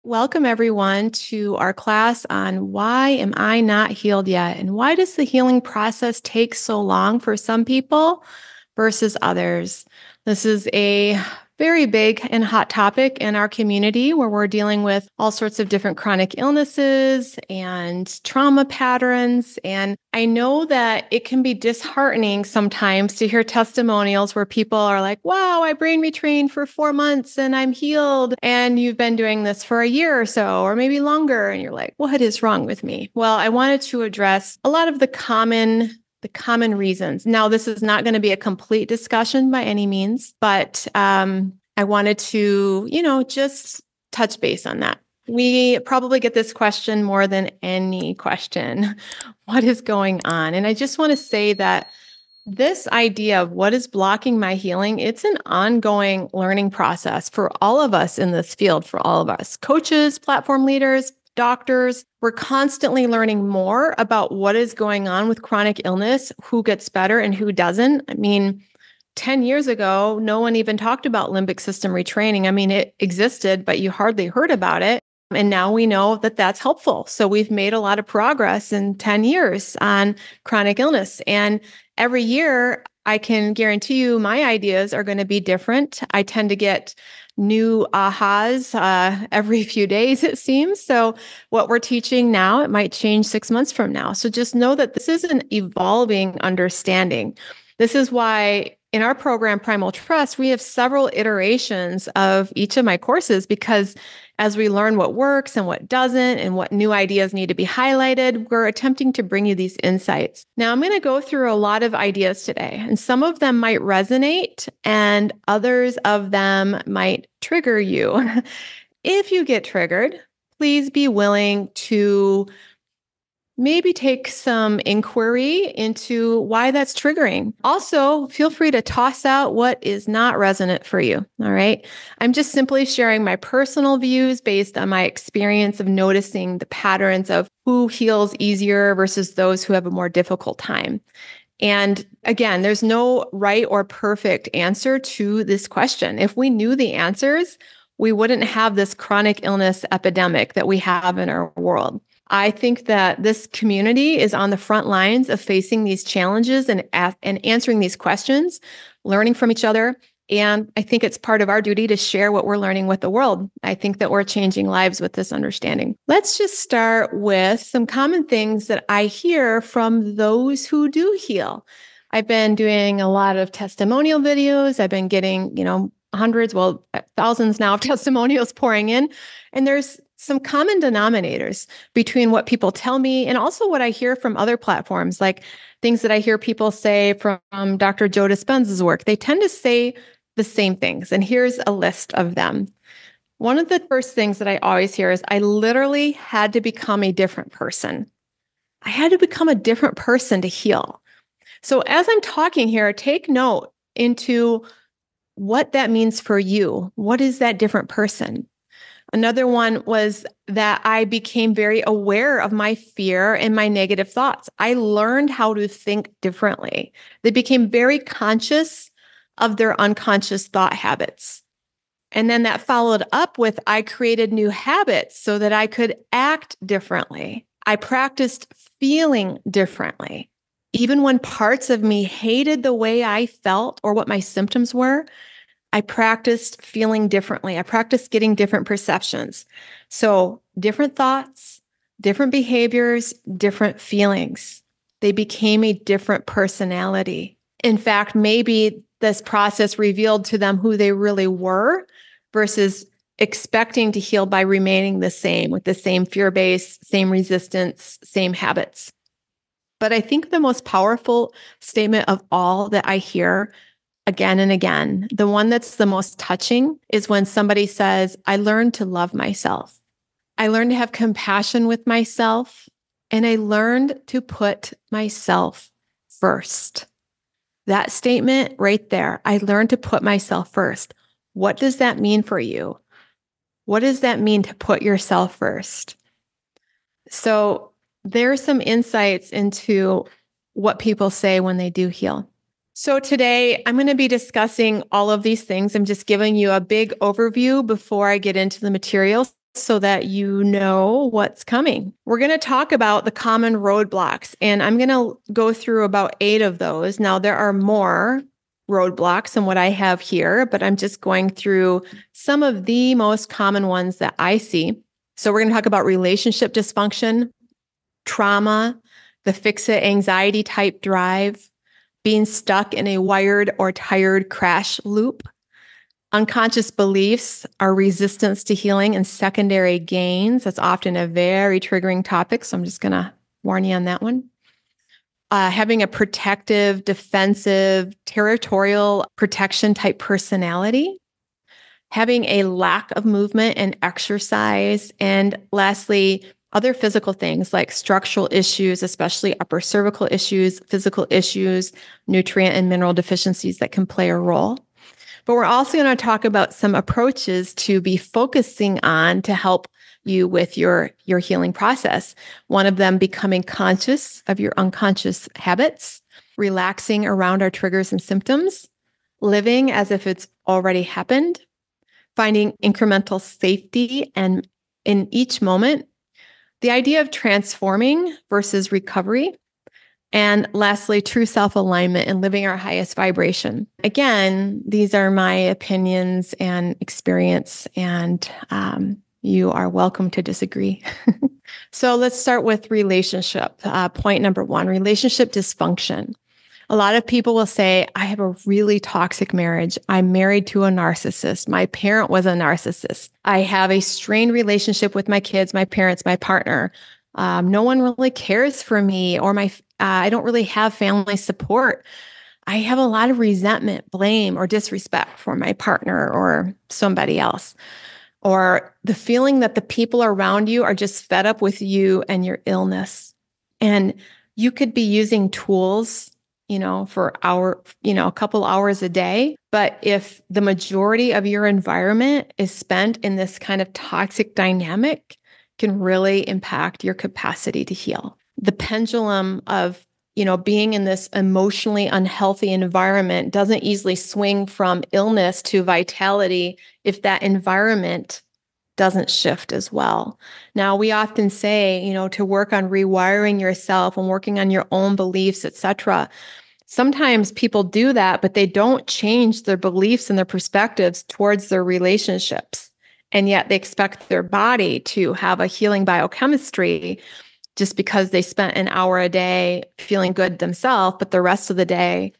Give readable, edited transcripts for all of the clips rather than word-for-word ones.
Welcome, everyone, to our class on why am I not healed yet? And why does the healing process take so long for some people versus others? This is a very big and hot topic in our community where we're dealing with all sorts of different chronic illnesses and trauma patterns. And I know that it can be disheartening sometimes to hear testimonials where people are like, wow, I brain retrained for 4 months and I'm healed. And you've been doing this for a year or so, or maybe longer. And you're like, what is wrong with me? Well, I wanted to address a lot of the common reasons. Now, this is not going to be a complete discussion by any means, but I wanted to, just touch base on that. We probably get this question more than any question. What is going on? And I just want to say that this idea of what is blocking my healing, it's an ongoing learning process for all of us in this field, for all of us, coaches, platform leaders, doctors. We're constantly learning more about what is going on with chronic illness, who gets better and who doesn't. I mean, 10 years ago, no one even talked about limbic system retraining. I mean, it existed, but you hardly heard about it. And now we know that that's helpful. So we've made a lot of progress in 10 years on chronic illness. And every year, I can guarantee you my ideas are going to be different. I tend to get new ahas every few days, it seems. So what we're teaching now, it might change 6 months from now. So just know that this is an evolving understanding. This is why in our program, Primal Trust, we have several iterations of each of my courses because as we learn what works and what doesn't and what new ideas need to be highlighted, we're attempting to bring you these insights. Now, I'm going to go through a lot of ideas today, and some of them might resonate and others of them might trigger you. If you get triggered, please be willing to maybe take some inquiry into why that's triggering. Also, feel free to toss out what is not resonant for you. All right. I'm just simply sharing my personal views based on my experience of noticing the patterns of who heals easier versus those who have a more difficult time. And again, there's no right or perfect answer to this question. If we knew the answers, we wouldn't have this chronic illness epidemic that we have in our world. I think that this community is on the front lines of facing these challenges and answering these questions, learning from each other. And I think it's part of our duty to share what we're learning with the world. I think that we're changing lives with this understanding. Let's just start with some common things that I hear from those who do heal. I've been doing a lot of testimonial videos. I've been getting, hundreds, thousands now of testimonials pouring in. And there's some common denominators between what people tell me and also what I hear from other platforms, like things that I hear people say from Dr. Joe Dispenza's work. They tend to say the same things. And here's a list of them. One of the first things that I always hear is I literally had to become a different person. I had to become a different person to heal. So as I'm talking here, take note into what that means for you. What is that different person? Another one was that I became very aware of my fear and my negative thoughts. I learned how to think differently. They became very conscious of their unconscious thought habits. And then that followed up with I created new habits so that I could act differently. I practiced feeling differently. Even when parts of me hated the way I felt or what my symptoms were, I practiced feeling differently. I practiced getting different perceptions. So different thoughts, different behaviors, different feelings. They became a different personality. In fact, maybe this process revealed to them who they really were versus expecting to heal by remaining the same with the same fear base, same resistance, same habits. But I think the most powerful statement of all that I hear again and again, the one that's the most touching is when somebody says, I learned to love myself. I learned to have compassion with myself, and I learned to put myself first. That statement right there, I learned to put myself first. What does that mean for you? What does that mean to put yourself first? So there are some insights into what people say when they do heal. So today I'm going to be discussing all of these things. I'm just giving you a big overview before I get into the materials. so that you know what's coming. We're going to talk about the common roadblocks, and I'm going to go through about 8 of those. Now, there are more roadblocks than what I have here, but I'm just going through some of the most common ones that I see. So we're going to talk about relationship dysfunction, trauma, the fix-it anxiety type drive, being stuck in a wired or tired crash loop, unconscious beliefs, our resistance to healing, and secondary gains. That's often a very triggering topic, so I'm just going to warn you on that one. Having a protective, defensive, territorial protection type personality, having a lack of movement and exercise, and lastly, other physical things like structural issues, especially upper cervical issues, physical issues, nutrient and mineral deficiencies that can play a role. But we're also going to talk about some approaches to be focusing on to help you with your healing process. One of them, becoming conscious of your unconscious habits, relaxing around our triggers and symptoms, living as if it's already happened, finding incremental safety and in each moment, the idea of transforming versus recovery, and lastly, true self-alignment and living our highest vibration. Again, these are my opinions and experience, and you are welcome to disagree. So let's start with relationship. Point number 1, relationship dysfunction. A lot of people will say, I have a really toxic marriage. I'm married to a narcissist. My parent was a narcissist. I have a strained relationship with my kids, my parents, my partner. No one really cares for me, or I don't really have family support. I have a lot of resentment, blame, or disrespect for my partner or somebody else. Or the feeling that the people around you are just fed up with you and your illness. And you could be using tools, for a couple hours a day. But if the majority of your environment is spent in this kind of toxic dynamic, can really impact your capacity to heal. The pendulum of, being in this emotionally unhealthy environment doesn't easily swing from illness to vitality if that environment doesn't shift as well. Now, we often say, to work on rewiring yourself and working on your own beliefs, etc. Sometimes people do that, but they don't change their beliefs and their perspectives towards their relationships. And yet they expect their body to have a healing biochemistry just because they spent an hour a day feeling good themselves, but the rest of the day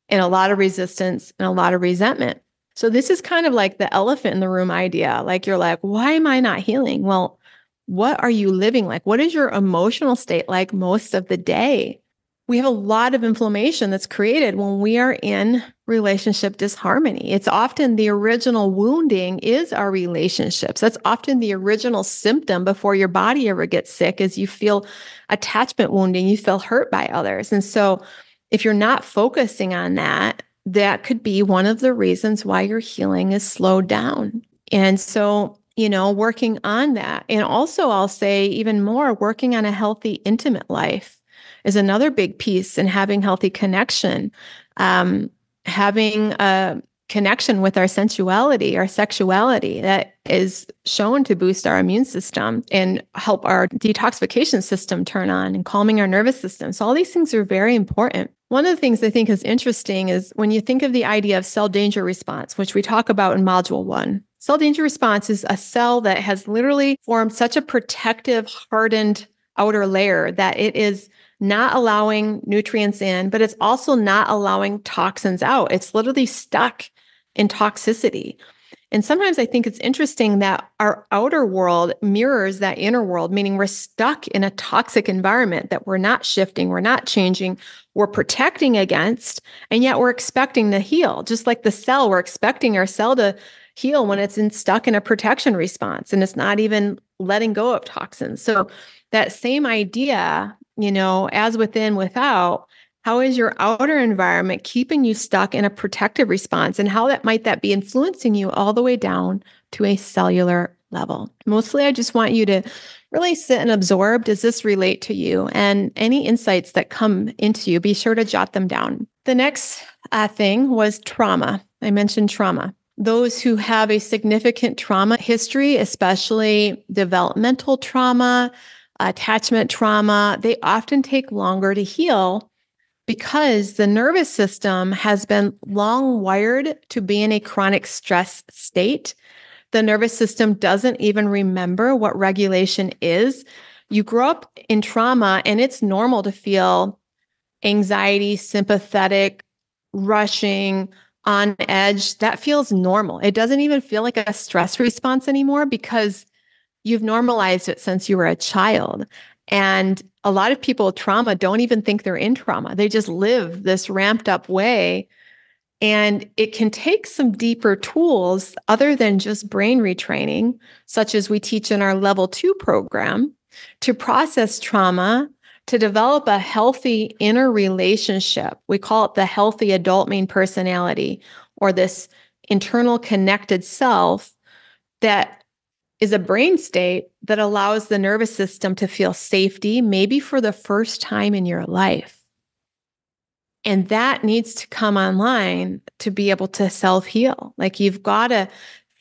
in a lot of resistance and a lot of resentment. So this is kind of like the elephant in the room idea. Like, you're like, why am I not healing? Well, what are you living like? What is your emotional state like most of the day? We have a lot of inflammation that's created when we are in relationship disharmony. It's often the original wounding is our relationships. That's often the original symptom before your body ever gets sick, is you feel attachment wounding, you feel hurt by others. And so if you're not focusing on that, that could be one of the reasons why your healing is slowed down. And so, working on that. And also, I'll say even more, working on a healthy, intimate life is another big piece in having healthy connection. Having a connection with our sensuality, our sexuality, that is shown to boost our immune system and help our detoxification system turn on, and calming our nervous system. So all these things are very important. One of the things I think is interesting is when you think of the idea of cell danger response, which we talk about in module 1. Cell danger response is a cell that has literally formed such a protective, hardened outer layer that it is not allowing nutrients in, but it's also not allowing toxins out. It's literally stuck in toxicity. And sometimes I think it's interesting that our outer world mirrors that inner world, meaning we're stuck in a toxic environment that we're not shifting, we're not changing, we're protecting against, and yet we're expecting to heal. Just like the cell, we're expecting our cell to heal when it's stuck in a protection response and it's not even letting go of toxins. So that same idea, as within, without, how is your outer environment keeping you stuck in a protective response, and how might that be influencing you all the way down to a cellular level? Mostly, I just want you to really sit and absorb. Does this relate to you? And any insights that come into you, be sure to jot them down. The next thing was trauma. I mentioned trauma. Those who have a significant trauma history, especially developmental trauma, attachment trauma, they often take longer to heal because the nervous system has been long wired to be in a chronic stress state. The nervous system doesn't even remember what regulation is. You grow up in trauma, and it's normal to feel anxiety, sympathetic, rushing, on edge. That feels normal. It doesn't even feel like a stress response anymore because you've normalized it since you were a child. And a lot of people with trauma don't even think they're in trauma. They just live this ramped up way. And it can take some deeper tools other than just brain retraining, such as we teach in our level 2 program, to process trauma, to develop a healthy inner relationship. We call it the healthy adult main personality, or this internal connected self that is a brain state that allows the nervous system to feel safety, maybe for the first time in your life. And that needs to come online to be able to self-heal. Like, you've got to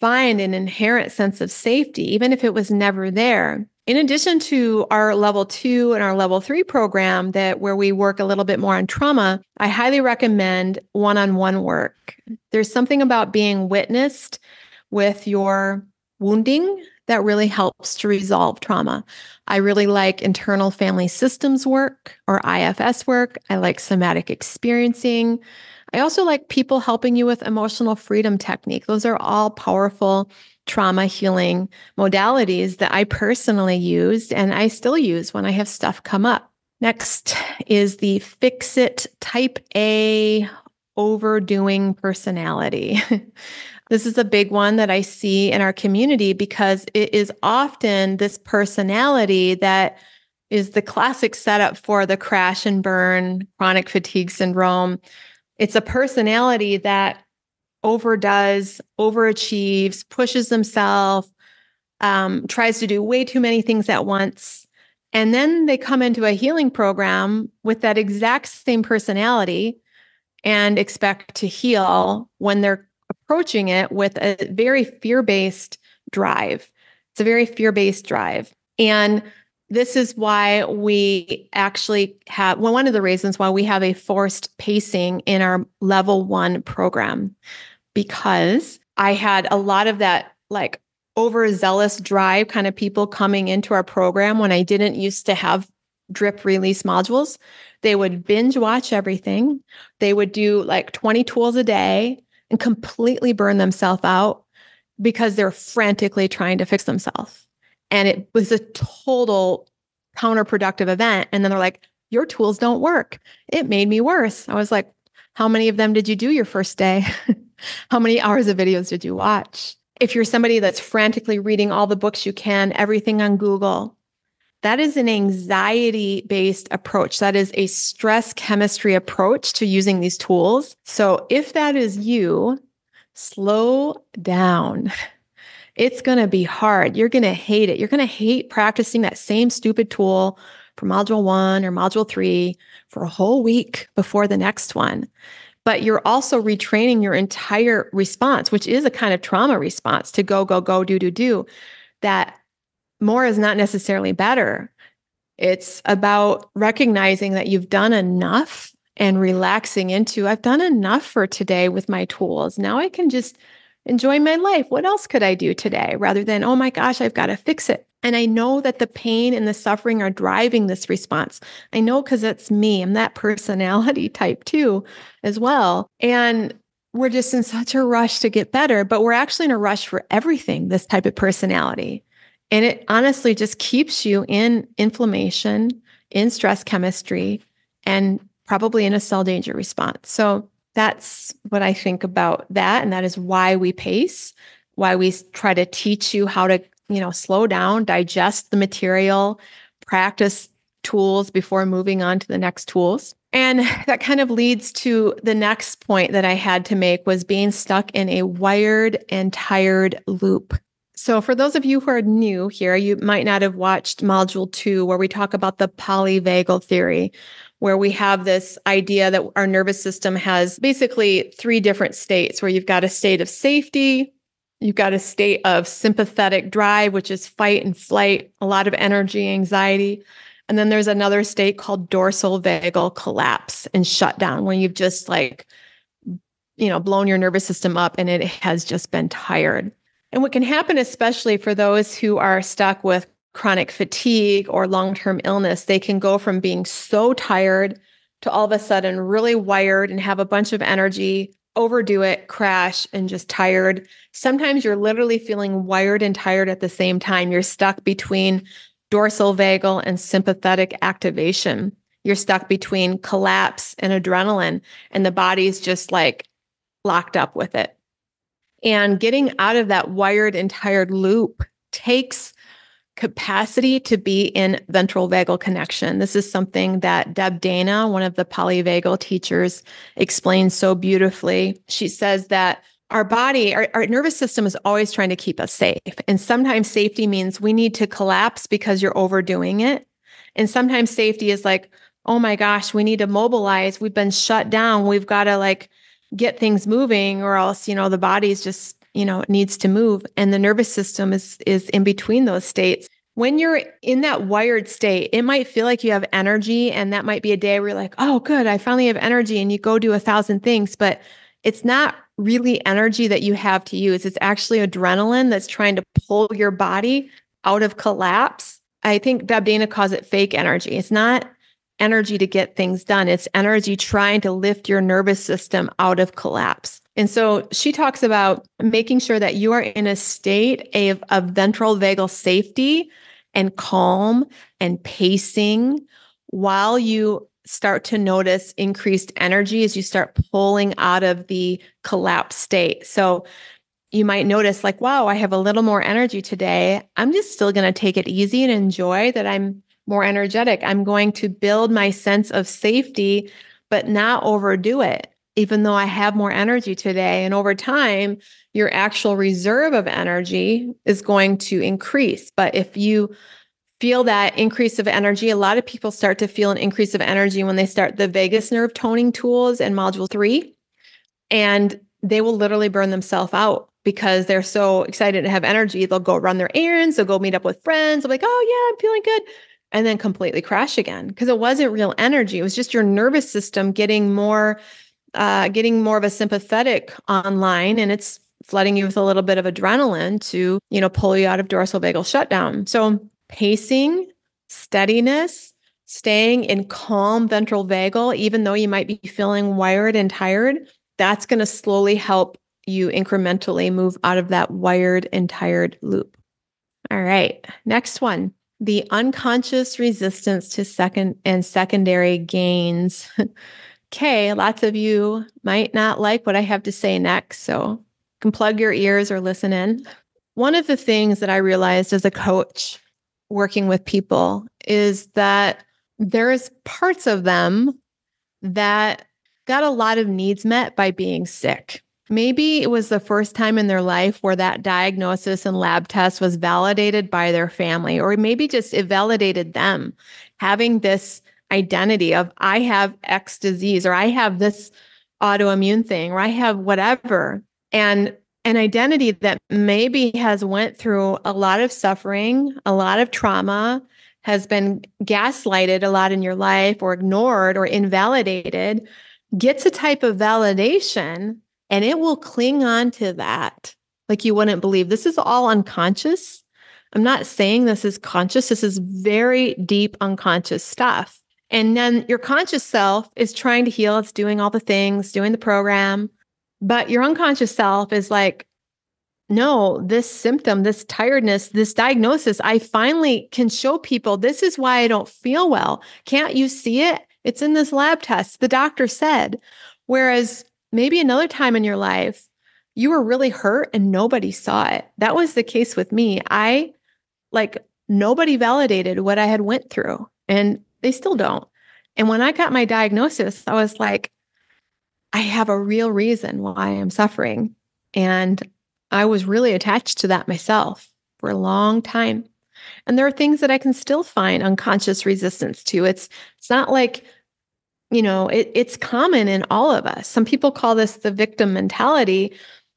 find an inherent sense of safety, even if it was never there. In addition to our level 2 and our level 3 program where we work a little bit more on trauma, I highly recommend one-on-one work. There's something about being witnessed with your wounding that really helps to resolve trauma. I really like internal family systems work, or IFS work. I like somatic experiencing. I also like people helping you with emotional freedom technique. Those are all powerful trauma healing modalities that I personally used and I still use when I have stuff come up. Next is the fix-it type A overdoing personality. This is a big one that I see in our community because it is often this personality that is the classic setup for the crash and burn, chronic fatigue syndrome. It's a personality that overdoes, overachieves, pushes themselves, tries to do way too many things at once. And then they come into a healing program with that exact same personality and expect to heal when they're approaching it with a very fear-based drive. It's a very fear-based drive. And this is why we actually have, well, one of the reasons why we have a forced pacing in our level 1 program, because I had a lot of that like overzealous drive kind of people coming into our program when I didn't used to have drip release modules. They would binge watch everything. They would do like 20 tools a day and completely burn themselves out because they're frantically trying to fix themselves. And it was a total counterproductive event. And then they're like, your tools don't work. It made me worse. I was like, how many of them did you do your first day? How many hours of videos did you watch? If you're somebody that's frantically reading all the books you can, everything on Google, that is an anxiety-based approach. That is a stress chemistry approach to using these tools. So if that is you, slow down. It's going to be hard. You're going to hate it. You're going to hate practicing that same stupid tool for module 1 or module 3 for a whole week before the next one. But you're also retraining your entire response, which is a kind of trauma response to go, go, go, do, do, do. That more is not necessarily better. It's about recognizing that you've done enough and relaxing into, I've done enough for today with my tools. Now I can just enjoy my life. What else could I do today? Rather than, oh my gosh, I've got to fix it. And I know that the pain and the suffering are driving this response. I know because it's me. I'm that personality type too, as well. And we're just in such a rush to get better, but we're actually in a rush for everything, this type of personality. And it honestly just keeps you in inflammation, in stress chemistry, and probably in a cell danger response. So that's what I think about that. And that is why we pace, why we try to teach you how to, slow down, digest the material, practice tools before moving on to the next tools. And that kind of leads to the next point that I had to make, was being stuck in a wired and tired loop. So for those of you who are new here, you might not have watched Module 2, where we talk about the polyvagal theory, where we have this idea that our nervous system has basically three different states, where you've got a state of safety, you've got a state of sympathetic drive, which is fight and flight, a lot of energy, anxiety. And then there's another state called dorsal vagal collapse and shutdown, when you've just blown your nervous system up and it has just been tired. And what can happen, especially for those who are stuck with chronic fatigue or long-term illness, they can go from being so tired to all of a sudden really wired and have a bunch of energy, overdo it, crash, and just tired. Sometimes you're literally feeling wired and tired at the same time. You're stuck between dorsal vagal and sympathetic activation. You're stuck between collapse and adrenaline, and the body's just locked up with it. And getting out of that wired and tired loop takes capacity to be in ventral vagal connection. This is something that Deb Dana, one of the polyvagal teachers, explains so beautifully. She says that our body, our nervous system is always trying to keep us safe. And sometimes safety means we need to collapse because you're overdoing it. And sometimes safety is like, oh my gosh, we need to mobilize. We've been shut down. We've got to get things moving, or else, the body's just, it needs to move. And the nervous system is in between those states. When you're in that wired state, it might feel like you have energy, and that might be a day where you're like, oh, good, I finally have energy, and you go do 1,000 things, but it's not really energy that you have to use. It's actually adrenaline that's trying to pull your body out of collapse. I think Deb Dana calls it fake energy. It's not energy to get things done. It's energy trying to lift your nervous system out of collapse. And so she talks about making sure that you are in a state of ventral vagal safety and calm and pacing while you start to notice increased energy as you start pulling out of the collapse state. So you might notice wow, I have a little more energy today. I'm just still going to take it easy and enjoy that I'm more energetic. I'm going to build my sense of safety, but not overdo it, even though I have more energy today. And over time, your actual reserve of energy is going to increase. But if you feel that increase of energy, a lot of people start to feel an increase of energy when they start the vagus nerve toning tools in Module 3, and they will literally burn themselves out because they're so excited to have energy. They'll go run their errands, they'll go meet up with friends. They'll be like, oh yeah, I'm feeling good. And then completely crash again because it wasn't real energy. It was just your nervous system getting more of a sympathetic online, and it's flooding you with a little bit of adrenaline to, pull you out of dorsal vagal shutdown. So pacing, steadiness, staying in calm ventral vagal, even though you might be feeling wired and tired, that's going to slowly help you incrementally move out of that wired and tired loop. All right, next one. The unconscious resistance to secondary gains. Okay, lots of you might not like what I have to say next, so you can plug your ears or listen in. One of the things that I realized as a coach working with people is that there's parts of them that got a lot of needs met by being sick. Maybe it was the first time in their life where that diagnosis and lab test was validated by their family, or maybe just it validated them having this identity of I have X disease, or I have this autoimmune thing, or I have whatever. And an identity that maybe has went through a lot of suffering, a lot of trauma, has been gaslighted a lot in your life or ignored or invalidated, gets a type of validation, and it will cling on to that like you wouldn't believe. This is all unconscious. I'm not saying this is conscious. This is very deep unconscious stuff. And then your conscious self is trying to heal. It's doing all the things, doing the program. But your unconscious self is like, no, this symptom, this tiredness, this diagnosis, I finally can show people this is why I don't feel well. Can't you see it? It's in this lab test, the doctor said. Whereas maybe another time in your life, you were really hurt and nobody saw it. That was the case with me. Nobody validated what I had went through, and they still don't. And when I got my diagnosis, I was like, I have a real reason why I'm suffering. And I was really attached to that myself. for a long time. And there are things that I can still find unconscious resistance to. It's not like, it's common in all of us. Some people call this the victim mentality,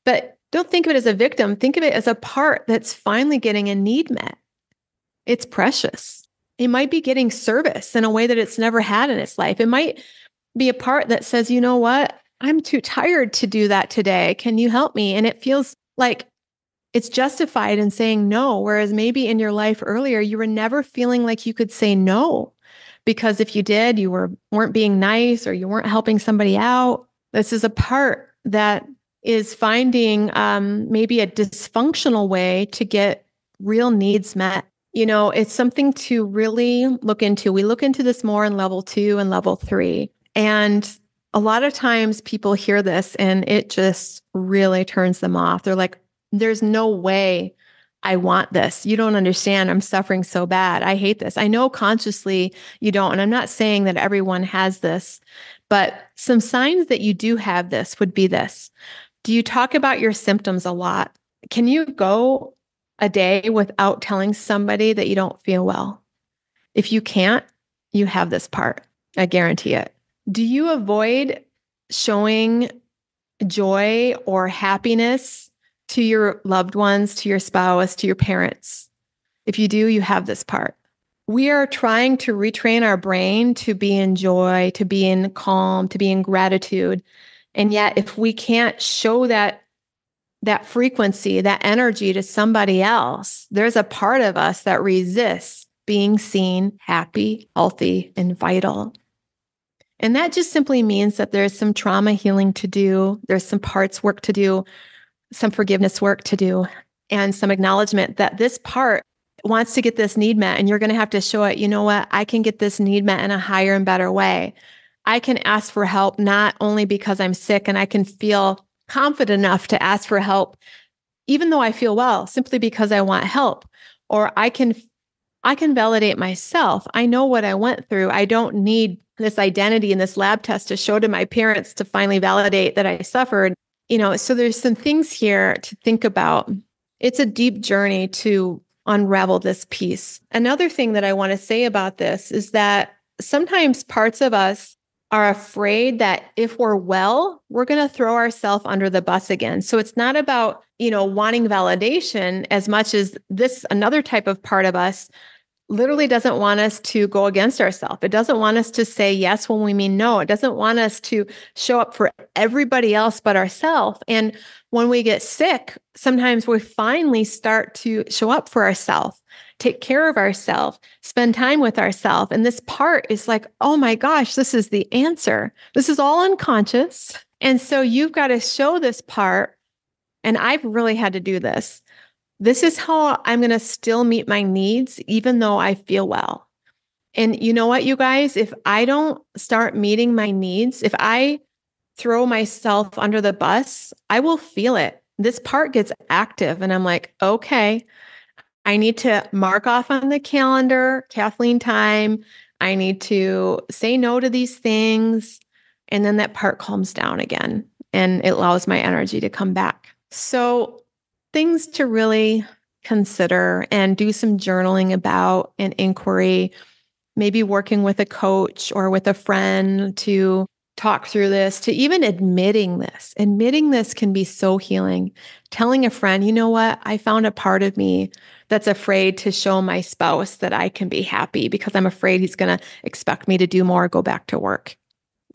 but don't think of it as a victim. Think of it as a part that's finally getting a need met. It's precious. It might be getting service in a way that it's never had in its life. It might be a part that says, you know what? I'm too tired to do that today. Can you help me? And it feels like it's justified in saying no. Whereas maybe in your life earlier, you were never feeling like you could say no. Because if you did, you weren't being nice or you weren't helping somebody out. This is a part that is finding maybe a dysfunctional way to get real needs met. It's something to really look into. We look into this more in level 2 and level 3. And a lot of times people hear this and it just really turns them off. They're like, there's no way I want this. You don't understand. I'm suffering so bad. I hate this. I know consciously you don't. And I'm not saying that everyone has this, but some signs that you do have this would be this. Do you talk about your symptoms a lot? Can you go a day without telling somebody that you don't feel well? If you can't, you have this part. I guarantee it. Do you avoid showing joy or happiness to your loved ones, to your spouse, to your parents? If you do, you have this part. We are trying to retrain our brain to be in joy, to be in calm, to be in gratitude. And yet, if we can't show that frequency, that energy to somebody else, there's a part of us that resists being seen happy, healthy, and vital. And that just simply means that there's some trauma healing to do. There's some parts work to do, some forgiveness work to do, and some acknowledgement that this part wants to get this need met. And you're going to have to show it, you know what? I can get this need met in a higher and better way. I can ask for help, not only because I'm sick and I can feel confident enough to ask for help, even though I feel well, simply because I want help. Or I can validate myself. I know what I went through. I don't need this identity and this lab test to show to my parents to finally validate that I suffered. So there's some things here to think about. It's a deep journey to unravel this piece. Another thing that I want to say about this is that sometimes parts of us are afraid that if we're well, we're going to throw ourselves under the bus again. So it's not about, wanting validation as much as this another type of part of us literally doesn't want us to go against ourselves. It doesn't want us to say yes when we mean no. It doesn't want us to show up for everybody else but ourselves. And when we get sick, sometimes we finally start to show up for ourselves, take care of ourselves, spend time with ourselves. And this part is like, oh my gosh, this is the answer. This is all unconscious. And so you've got to show this part. And I've really had to do this. This is how I'm going to still meet my needs, even though I feel well. And you know what, you guys, if I don't start meeting my needs, if I throw myself under the bus, I will feel it. This part gets active and I'm like, okay, I need to mark off on the calendar, Kathleen time. I need to say no to these things. And then that part calms down again and it allows my energy to come back. So things to really consider and do some journaling about and inquiry, maybe working with a coach or with a friend to talk through this, to even admitting this. Admitting this can be so healing. Telling a friend, you know what? I found a part of me that's afraid to show my spouse that I can be happy because I'm afraid he's going to expect me to do more, go back to work.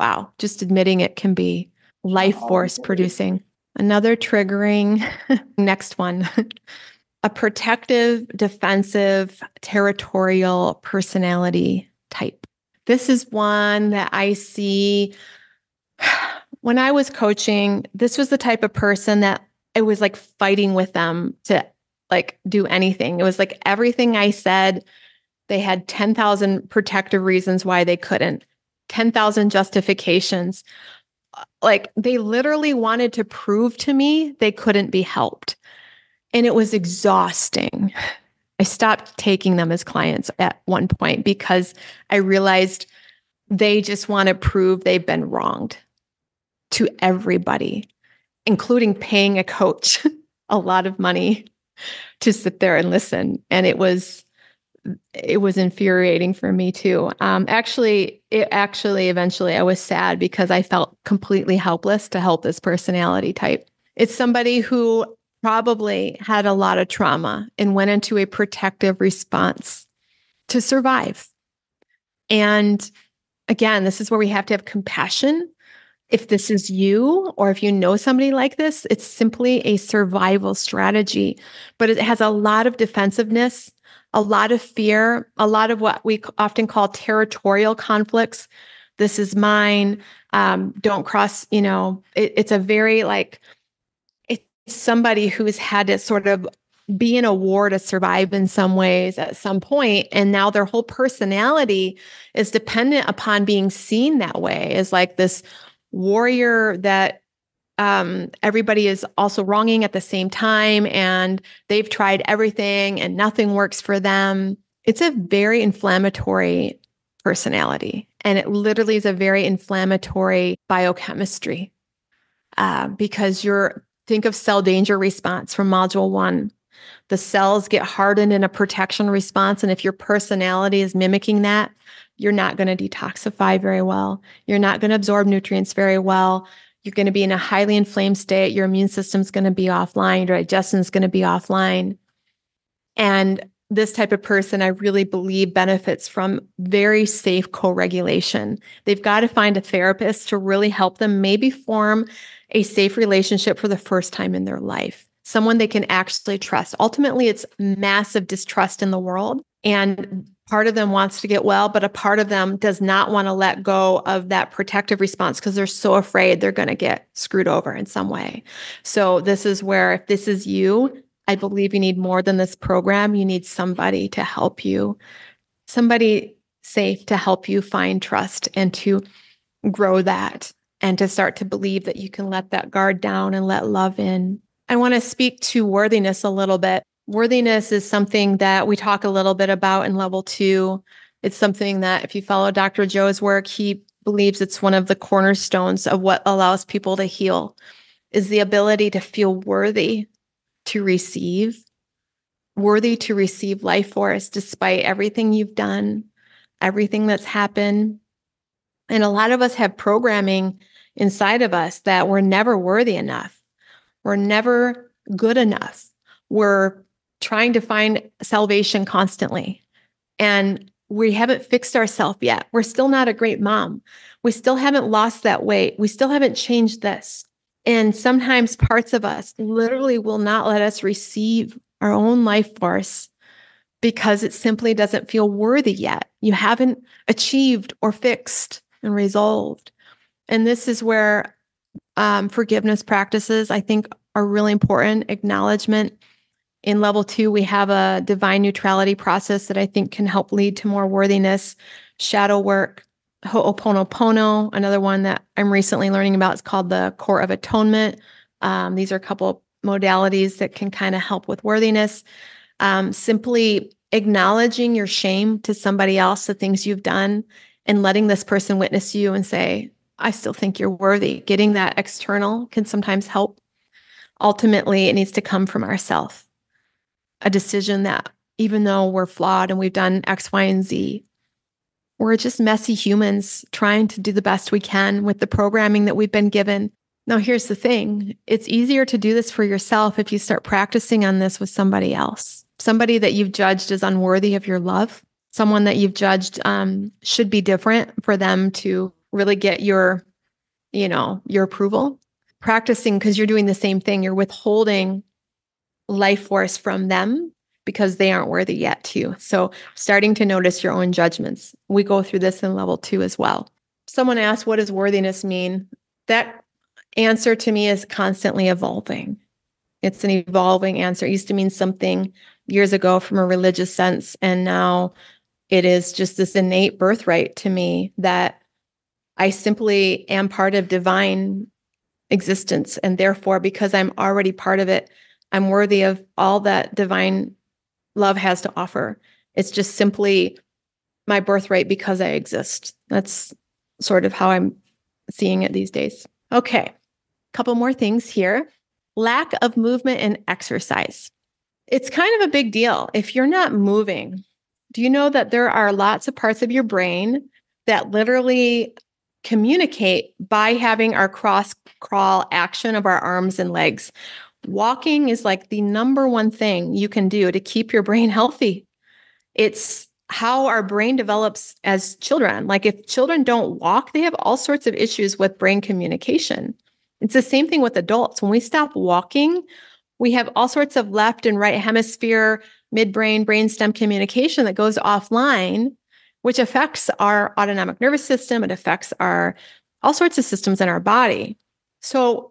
Wow. Just admitting it can be life force producing. Another triggering, next one, a protective, defensive, territorial personality type. This is one that I see when I was coaching. This was the type of person that it was like fighting with them to like do anything. It was like everything I said, they had 10,000 protective reasons why they couldn't, 10,000 justifications. Like they literally wanted to prove to me they couldn't be helped. And it was exhausting. I stopped taking them as clients at one point because I realized they just want to prove they've been wronged to everybody, including paying a coach a lot of money to sit there and listen. And it was infuriating for me too. Eventually I was sad because I felt completely helpless to help this personality type. It's somebody who probably had a lot of trauma and went into a protective response to survive. And again, this is where we have to have compassion. If this is you, or if you know somebody like this, it's simply a survival strategy, but it has a lot of defensiveness, a lot of fear, a lot of what we often call territorial conflicts. This is mine. Don't cross, it's a very it's somebody who's had to sort of be in a war to survive in some ways at some point. And now their whole personality is dependent upon being seen that way as like this warrior that everybody is also wronging at the same time. And they've tried everything and nothing works for them. It's a very inflammatory personality. And it literally is a very inflammatory biochemistry because think of cell danger response from module 1. The cells get hardened in a protection response. And if your personality is mimicking that, you're not going to detoxify very well. You're not going to absorb nutrients very well. You're going to be in a highly inflamed state. Your immune system's going to be offline. Your digestion's going to be offline. And this type of person, I really believe, benefits from very safe co-regulation. They've got to find a therapist to really help them maybe form a safe relationship for the first time in their life. Someone they can actually trust. Ultimately, it's massive distrust in the world. And part of them wants to get well, but a part of them does not want to let go of that protective response because they're so afraid they're going to get screwed over in some way. So this is where, if this is you, I believe you need more than this program. You need somebody to help you, somebody safe to help you find trust and to grow that and to start to believe that you can let that guard down and let love in. I want to speak to worthiness a little bit. Worthiness is something that we talk a little bit about in level 2. It's something that if you follow Dr. Joe's work, he believes it's one of the cornerstones of what allows people to heal, is the ability to feel worthy to receive life force despite everything you've done, everything that's happened. And a lot of us have programming inside of us that we're never worthy enough. We're never good enough. We're trying to find salvation constantly. And we haven't fixed ourselves yet. We're still not a great mom. We still haven't lost that weight. We still haven't changed this. And sometimes parts of us literally will not let us receive our own life force because it simply doesn't feel worthy yet. You haven't achieved or fixed and resolved. And this is where forgiveness practices, I think, are really important. Acknowledgement. In level 2, we have a divine neutrality process that I think can help lead to more worthiness. Shadow work, Ho'oponopono, another one that I'm recently learning about is called the Court of Atonement. These are a couple of modalities that can kind of help with worthiness. Simply acknowledging your shame to somebody else, the things you've done, and letting this person witness you and say, I still think you're worthy. Getting that external can sometimes help. Ultimately, it needs to come from ourselves. A decision that even though we're flawed and we've done X, Y, and Z, we're just messy humans trying to do the best we can with the programming that we've been given. Now, here's the thing. It's easier to do this for yourself if you start practicing on this with somebody else, somebody that you've judged as unworthy of your love, someone that you've judged should be different for them to really get your approval. Practicing because you're doing the same thing. You're withholding life force from them because they aren't worthy yet too. So starting to notice your own judgments. We go through this in level 2 as well. Someone asked, what does worthiness mean? That answer to me is constantly evolving. It's an evolving answer. It used to mean something years ago from a religious sense. And now it is just this innate birthright to me that I simply am part of divine existence. And therefore, because I'm already part of it, I'm worthy of all that divine love has to offer. It's just simply my birthright because I exist. That's sort of how I'm seeing it these days. Okay, couple more things here. Lack of movement and exercise. It's kind of a big deal. If you're not moving, do you know that there are lots of parts of your brain that literally communicate by having our cross crawl action of our arms and legs? Walking is like the number one thing you can do to keep your brain healthy. It's how our brain develops as children. Like if children don't walk, they have all sorts of issues with brain communication. It's the same thing with adults. When we stop walking, we have all sorts of left and right hemisphere, midbrain, brainstem communication that goes offline, which affects our autonomic nervous system. It affects our all sorts of systems in our body. So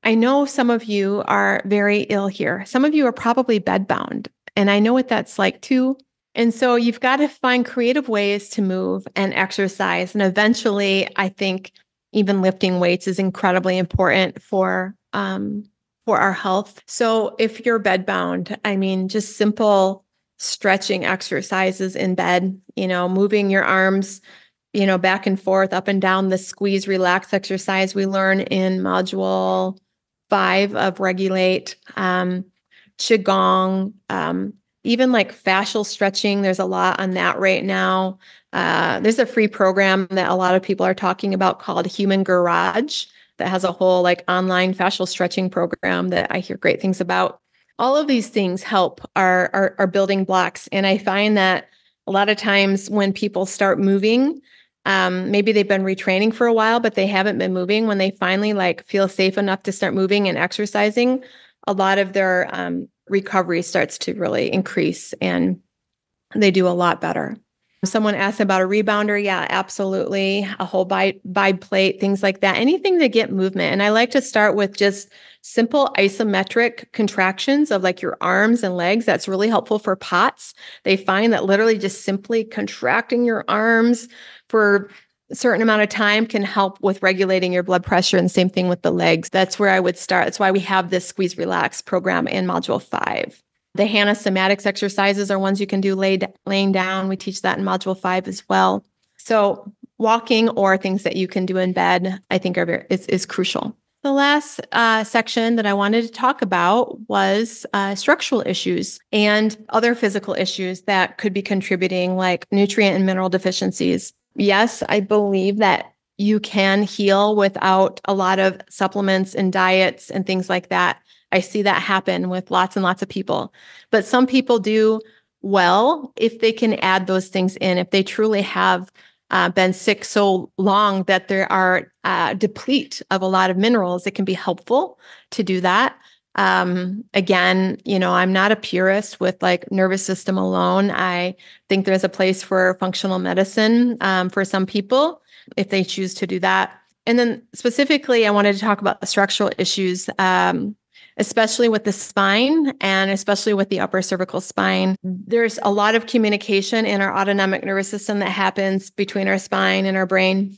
I know some of you are very ill here. Some of you are probably bedbound, and I know what that's like too. And so you've got to find creative ways to move and exercise. And eventually, I think even lifting weights is incredibly important for our health. So if you're bedbound, I mean, just simple stretching exercises in bed, moving your arms, back and forth, up and down, the squeeze, relax exercise we learn in module 5 of Regulate, Qigong, even like fascial stretching. There's a lot on that right now. There's a free program that a lot of people are talking about called Human Garage that has a whole like online fascial stretching program that I hear great things about. All of these things help our building blocks. And I find that a lot of times when people start moving, maybe they've been retraining for a while, but they haven't been moving. When they finally like feel safe enough to start moving and exercising, a lot of their recovery starts to really increase and they do a lot better. Someone asked about a rebounder. Yeah, absolutely. A whole bide plate, things like that. Anything to get movement. And I like to start with just simple isometric contractions of like your arms and legs. That's really helpful for POTS. They find that literally just simply contracting your arms for a certain amount of time can help with regulating your blood pressure. And same thing with the legs. That's where I would start. That's why we have this Squeeze Relax program in Module 5. The Hannah somatics exercises are ones you can do laying down. We teach that in Module 5 as well. So walking or things that you can do in bed, I think is crucial. The last section that I wanted to talk about was structural issues and other physical issues that could be contributing, like nutrient and mineral deficiencies. Yes, I believe that you can heal without a lot of supplements and diets and things like that. I see that happen with lots and lots of people. But some people do well if they can add those things in, if they truly have been sick so long that they are deplete of a lot of minerals. It can be helpful to do that. Again, I'm not a purist with like nervous system alone. I think there's a place for functional medicine for some people if they choose to do that. And then specifically, I wanted to talk about the structural issues, especially with the spine and especially with the upper cervical spine. There's a lot of communication in our autonomic nervous system that happens between our spine and our brain.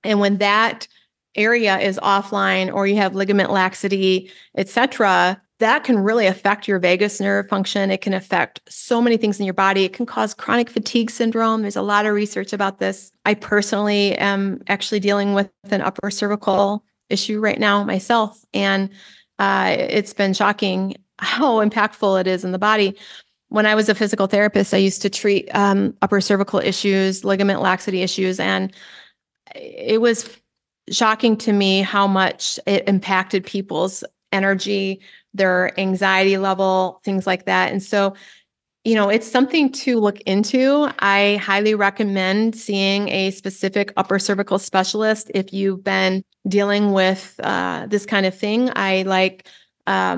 And when that area is offline or you have ligament laxity, etc., that can really affect your vagus nerve function. It can affect so many things in your body. It can cause chronic fatigue syndrome. There's a lot of research about this. I personally am actually dealing with an upper cervical issue right now myself. And it's been shocking how impactful it is in the body. When I was a physical therapist, I used to treat upper cervical issues, ligament laxity issues, and it was shocking to me how much it impacted people's energy, their anxiety level, things like that. And so, it's something to look into. I highly recommend seeing a specific upper cervical specialist if you've been dealing with this kind of thing. I like, I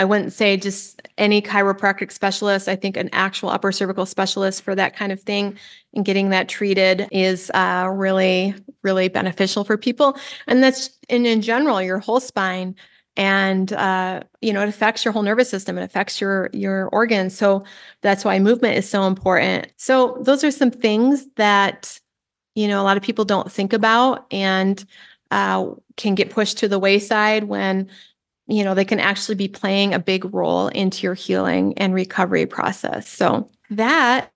wouldn't say just any chiropractic specialist. I think an actual upper cervical specialist for that kind of thing and getting that treated is really, really beneficial for people. And that's in general, your whole spine. And, it affects your whole nervous system. It affects your organs. So that's why movement is so important. So those are some things that, a lot of people don't think about and can get pushed to the wayside when, they can actually be playing a big role into your healing and recovery process. So that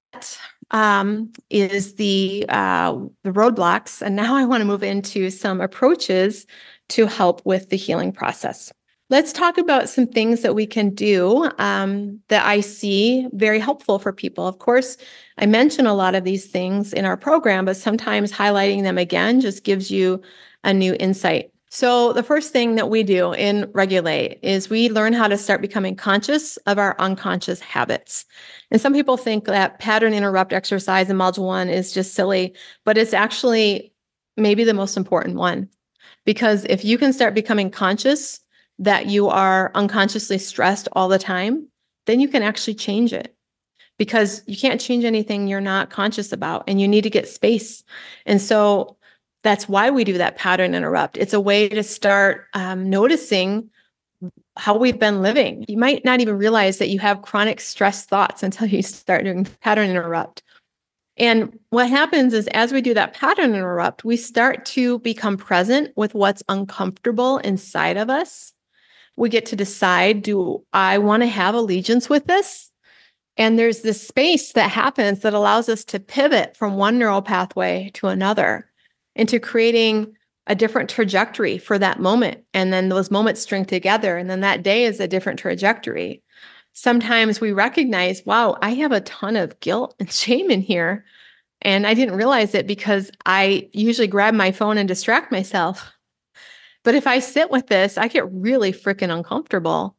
is the roadblocks. And now I want to move into some approaches to help with the healing process. Let's talk about some things that we can do that I see very helpful for people. Of course, I mention a lot of these things in our program, but sometimes highlighting them again just gives you a new insight. So the first thing that we do in Regulate is we learn how to start becoming conscious of our unconscious habits. And some people think that pattern interrupt exercise in Module 1 is just silly, but it's actually maybe the most important one. Because if you can start becoming conscious that you are unconsciously stressed all the time, then you can actually change it. Because you can't change anything you're not conscious about, and you need to get space. And so that's why we do that pattern interrupt. It's a way to start noticing how we've been living. You might not even realize that you have chronic stress thoughts until you start doing pattern interrupt. And what happens is as we do that pattern interrupt, we start to become present with what's uncomfortable inside of us. We get to decide, do I want to have allegiance with this? And there's this space that happens that allows us to pivot from one neural pathway to another into creating a different trajectory for that moment. And then those moments string together. And then that day is a different trajectory. Sometimes we recognize, wow, I have a ton of guilt and shame in here. And I didn't realize it because I usually grab my phone and distract myself. But if I sit with this, I get really freaking uncomfortable.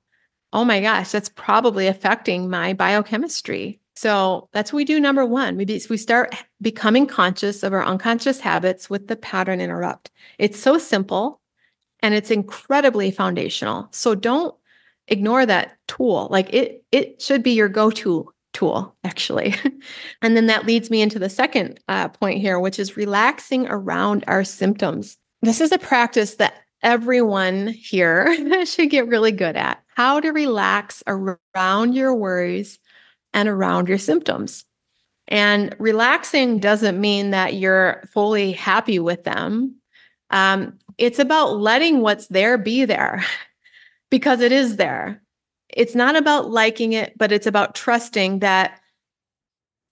Oh my gosh, that's probably affecting my biochemistry. So that's what we do. Number one, we start becoming conscious of our unconscious habits with the pattern interrupt. It's so simple and it's incredibly foundational. So don't ignore that tool. Like it should be your go-to tool, actually. And then that leads me into the second point here, which is relaxing around our symptoms. This is a practice that everyone here should get really good at. How to relax around your worries and around your symptoms. And relaxing doesn't mean that you're fully happy with them. It's about letting what's there be there because it is there. It's not about liking it, but it's about trusting that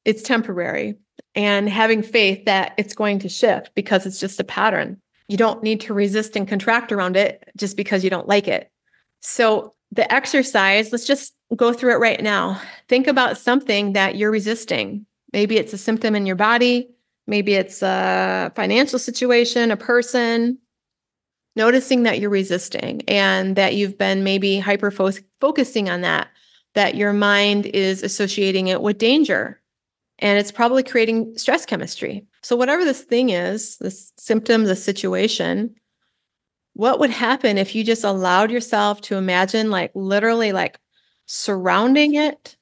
it's temporary and having faith that it's going to shift because it's just a pattern. You don't need to resist and contract around it just because you don't like it. So the exercise, let's just go through it right now. Think about something that you're resisting. Maybe it's a symptom in your body. Maybe it's a financial situation, a person. Noticing that you're resisting and that you've been maybe focusing on that your mind is associating it with danger. And it's probably creating stress chemistry. So whatever this thing is, this symptom, the situation, what would happen if you just allowed yourself to imagine literally surrounding it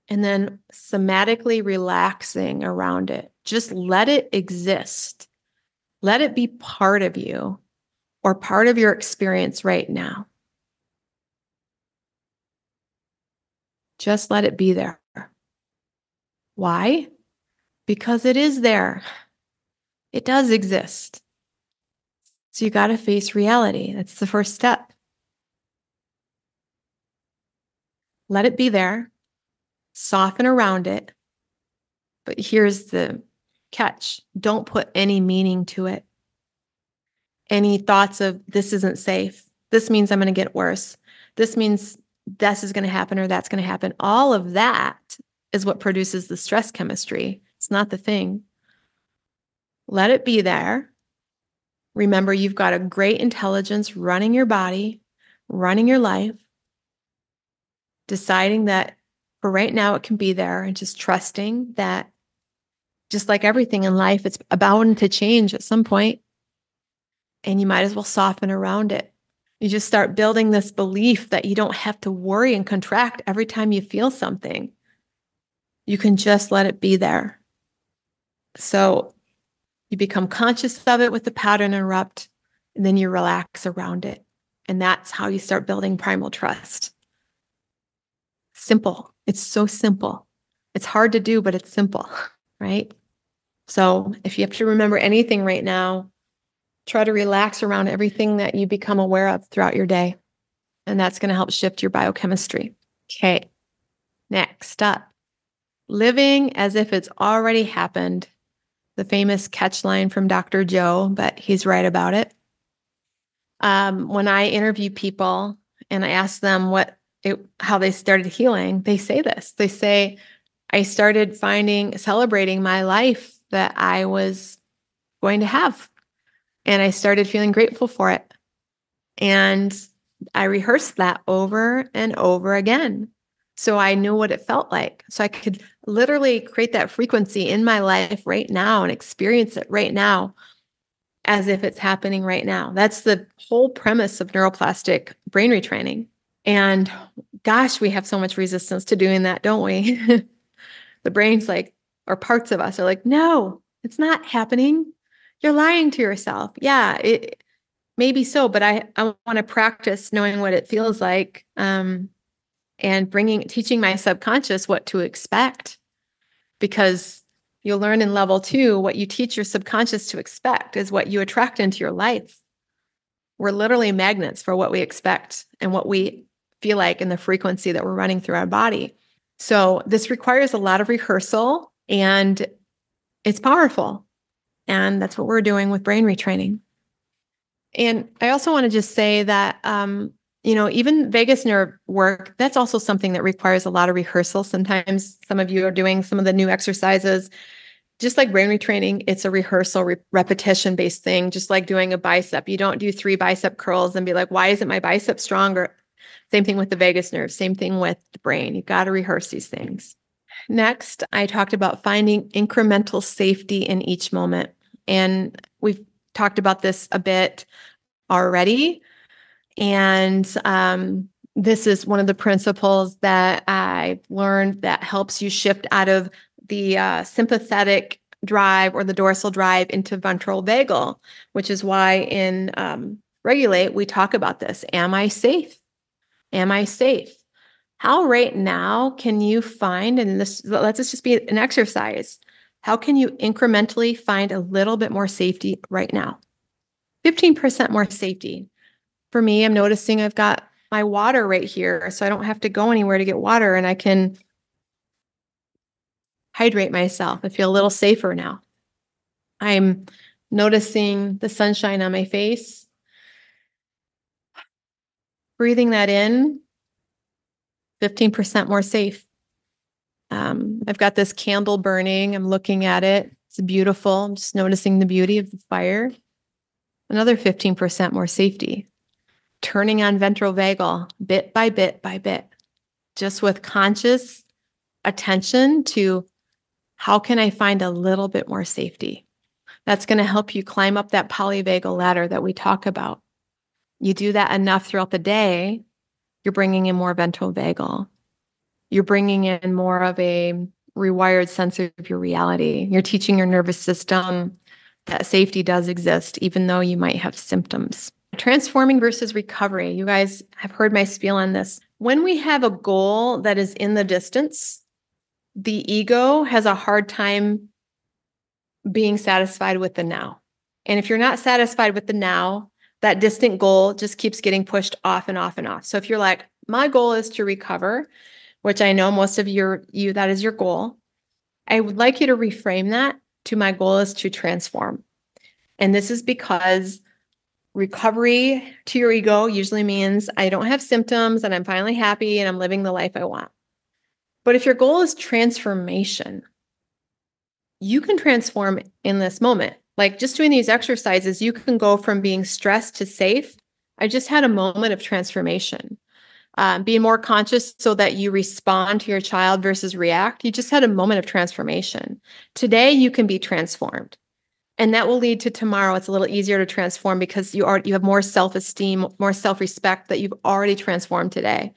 and then somatically relaxing around it? Just let it exist. Let it be part of you or part of your experience right now. Just let it be there. Why? Because it is there. It does exist. So you got to face reality. That's the first step. Let it be there. Soften around it. But here's the catch. Don't put any meaning to it. Any thoughts of this isn't safe. This means I'm going to get worse. This means this is going to happen or that's going to happen. All of that is what produces the stress chemistry. It's not the thing. Let it be there. Remember, you've got a great intelligence running your body, running your life, deciding that for right now it can be there and just trusting that just like everything in life, it's bound to change at some point. And you might as well soften around it. You just start building this belief that you don't have to worry and contract every time you feel something. You can just let it be there. So you become conscious of it with the pattern interrupt, and then you relax around it. And that's how you start building primal trust. Simple. It's so simple. It's hard to do, but it's simple, right? So if you have to remember anything right now, try to relax around everything that you become aware of throughout your day. And that's going to help shift your biochemistry. Okay. Next up, living as if it's already happened. The famous catch line from Dr. Joe, but he's right about it. When I interview people and I ask them how they started healing, they say this. They say, I started celebrating my life that I was going to have. And I started feeling grateful for it. And I rehearsed that over and over again. So I knew what it felt like. So I could literally create that frequency in my life right now and experience it right now as if it's happening right now. That's the whole premise of neuroplastic brain retraining. And gosh, we have so much resistance to doing that, don't we? The brain's like, or parts of us are like, no, it's not happening. You're lying to yourself. Yeah, it maybe so, but I want to practice knowing what it feels like, and teaching my subconscious what to expect, because you'll learn in level 2, what you teach your subconscious to expect is what you attract into your life. We're literally magnets for what we expect and what we feel like in the frequency that we're running through our body. So this requires a lot of rehearsal, and it's powerful. And that's what we're doing with brain retraining. And I also want to just say that, even vagus nerve work, that's also something that requires a lot of rehearsal. Sometimes some of you are doing some of the new exercises, just like brain retraining, it's a rehearsal, repetition-based thing, just like doing a bicep. You don't do 3 bicep curls and be like, why isn't my bicep stronger? Same thing with the vagus nerve, same thing with the brain. You've got to rehearse these things. Next, I talked about finding incremental safety in each moment. And we've talked about this a bit already. And this is one of the principles that I've learned that helps you shift out of the sympathetic drive or the dorsal drive into ventral vagal, which is why in Regulate, we talk about this. Am I safe? Am I safe? How right now can you find, and let's just be an exercise. How can you incrementally find a little bit more safety right now? 15% more safety. For me, I'm noticing I've got my water right here, so I don't have to go anywhere to get water, and I can hydrate myself. I feel a little safer now. I'm noticing the sunshine on my face, breathing that in, 15% more safe. I've got this candle burning. I'm looking at it. It's beautiful. I'm just noticing the beauty of the fire. Another 15% more safety. Turning on ventral vagal bit by bit by bit, just with conscious attention to how can I find a little bit more safety? That's going to help you climb up that polyvagal ladder that we talk about. You do that enough throughout the day, you're bringing in more ventral vagal. You're bringing in more of a rewired sense of your reality. You're teaching your nervous system that safety does exist, even though you might have symptoms. Transforming versus recovery. You guys have heard my spiel on this. When we have a goal that is in the distance, the ego has a hard time being satisfied with the now. And if you're not satisfied with the now, that distant goal just keeps getting pushed off and off and off. So if you're like, my goal is to recover, which I know most of you, that is your goal, I would like you to reframe that to my goal is to transform. And this is because recovery to your ego usually means I don't have symptoms and I'm finally happy and I'm living the life I want. But if your goal is transformation, you can transform in this moment. Like just doing these exercises, you can go from being stressed to safe. I just had a moment of transformation. Being more conscious so that you respond to your child versus react. You just had a moment of transformation. Today, you can be transformed. And that will lead to tomorrow. It's a little easier to transform because you have more self-esteem, more self-respect that you've already transformed today.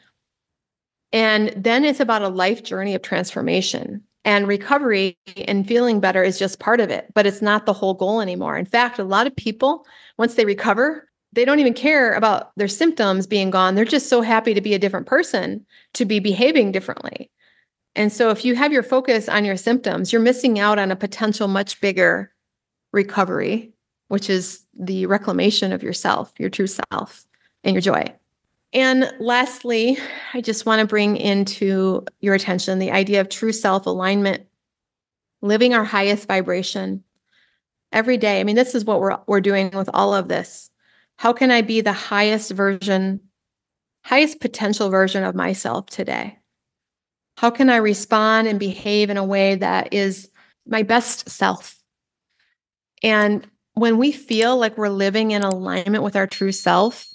And then it's about a life journey of transformation. And recovery and feeling better is just part of it, but it's not the whole goal anymore. In fact, a lot of people, once they recover, they don't even care about their symptoms being gone. They're just so happy to be a different person, to be behaving differently. And so if you have your focus on your symptoms, you're missing out on a potential much bigger recovery, which is the reclamation of yourself, your true self, and your joy. And lastly, I just want to bring into your attention the idea of true self-alignment, living our highest vibration every day. I mean, this is what we're doing with all of this. How can I be the highest version highest potential version of myself today? How can I respond and behave in a way that is my best self? And when we feel like we're living in alignment with our true self,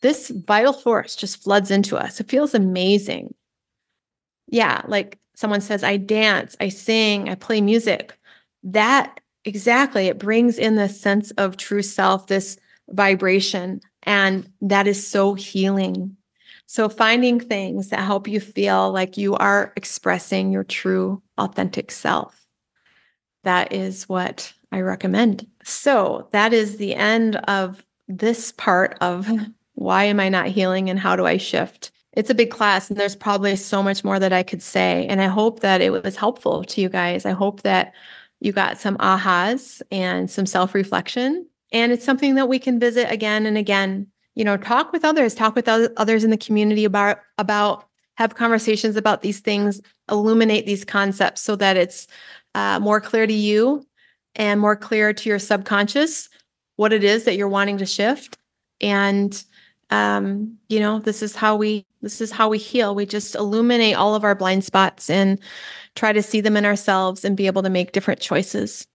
this vital force just floods into us. It feels amazing. Yeah, like someone says, I dance, I sing, I play music. That exactly, it brings in this sense of true self, this vibration, and that is so healing. So, finding things that help you feel like you are expressing your true, authentic self. That is what I recommend. So, that is the end of this part of why am I not healing and how do I shift? It's a big class, and there's probably so much more that I could say. And I hope that it was helpful to you guys. I hope that you got some ahas and some self reflection. And it's something that we can visit again and again. Talk with others, talk with others in the community about have conversations about these things, illuminate these concepts so that it's more clear to you and more clear to your subconscious what it is that you're wanting to shift. And this is how we heal. We just illuminate all of our blind spots and try to see them in ourselves and be able to make different choices.